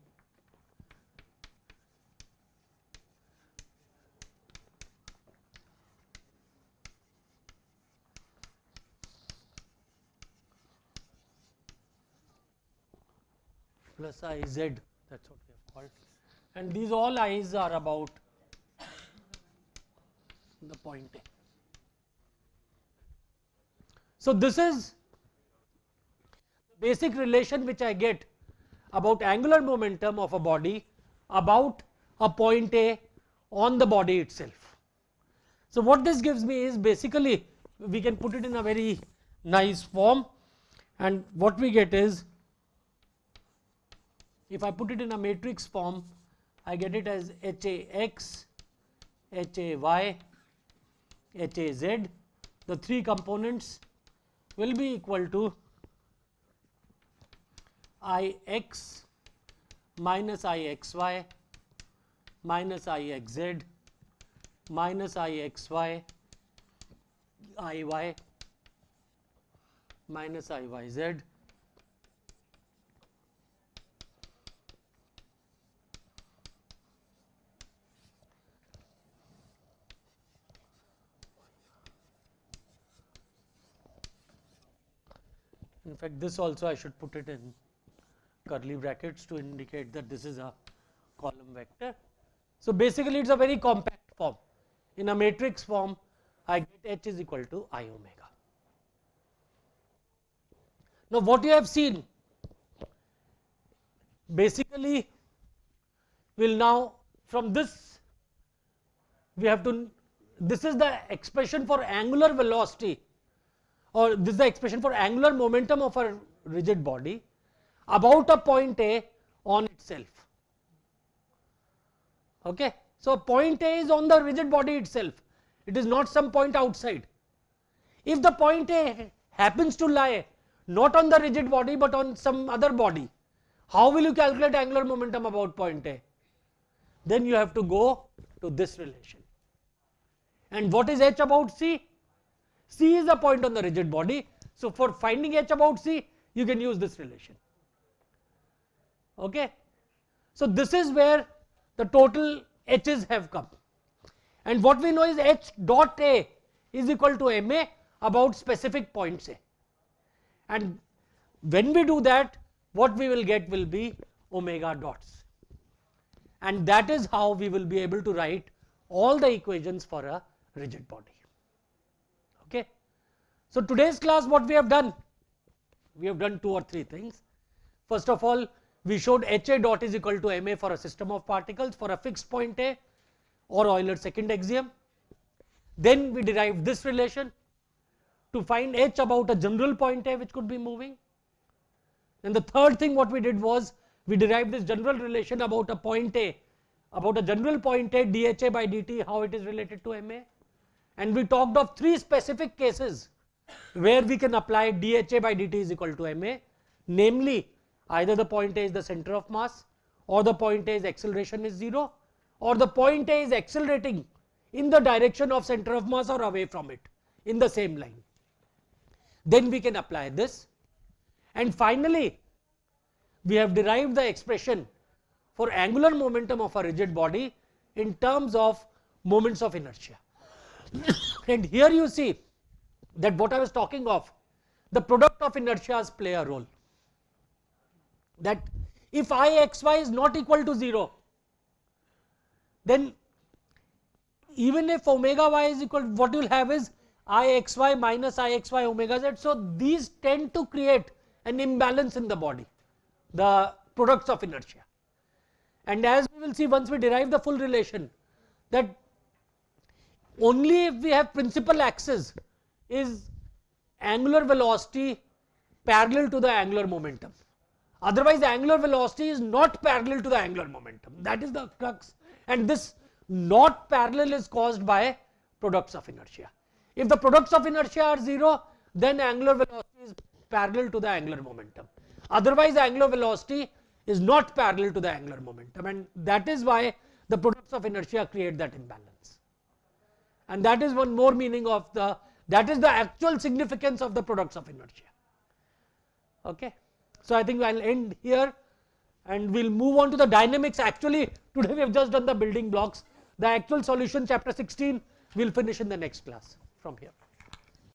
plus Iz, that's what we have called, and these all i's are about the point A. So this is the basic relation which I get about angular momentum of a body about a point A on the body itself. So what this gives me is, basically we can put it in a very nice form, and what we get is, if I put it in a matrix form, I get it as HAX, HAY, HAZ. The three components will be equal to Ix minus Ixy minus Ixz minus Ixy Iy minus Iyz In fact, this also I should put it in curly brackets to indicate that this is a column vector. So basically it is a very compact form. In a matrix form, I get H is equal to I omega. Now what you have seen, basically will now from this we have to, this is the expression for angular velocity, or this is the expression for angular momentum of a rigid body about a point A on itself. Okay. So, point A is on the rigid body itself, it is not some point outside. If the point A happens to lie not on the rigid body but on some other body, how will you calculate angular momentum about point A? Then you have to go to this relation. And what is h about c? C is a point on the rigid body. So, for finding h about c, you can use this relation. Okay. So, this is where the total h's have come. And what we know is h dot A is equal to ma about specific points A. And when we do that, what we will get will be omega dots. And that is how we will be able to write all the equations for a rigid body. Okay. So, today's class what we have done? We have done 2 or 3 things. First of all, we showed HA dot is equal to ma for a system of particles for a fixed point A or Euler's second axiom. Then we derived this relation to find h about a general point A which could be moving. And the third thing what we did was we derived this general relation about a point A, about a general point A dHA by dt, how it is related to ma. And we talked of 3 specific cases where we can apply dHA by dt is equal to ma, namely either the point A is the center of mass, or the point A's acceleration is 0, or the point A is accelerating in the direction of center of mass or away from it in the same line. Then we can apply this. And finally, we have derived the expression for angular momentum of a rigid body in terms of moments of inertia. And here you see that what I was talking of, the product of inertias play a role. That if Ixy is not equal to 0, then even if omega y is equal, what you will have is Ixy minus Ixy omega z. So, these tend to create an imbalance in the body, the products of inertia. And as we will see once we derive the full relation, that only if we have principal axis is angular velocity parallel to the angular momentum. Otherwise, the angular velocity is not parallel to the angular momentum. That is the crux. And this not parallel is caused by products of inertia. If the products of inertia are 0, then angular velocity is parallel to the angular momentum. Otherwise, angular velocity is not parallel to the angular momentum, and that is why the products of inertia create that imbalance. And that is one more meaning of the, that is the actual significance of the products of inertia. Okay. So, I think I will end here and we will move on to the dynamics. Actually, today we have just done the building blocks. The actual solution, chapter 16, we will finish in the next class from here.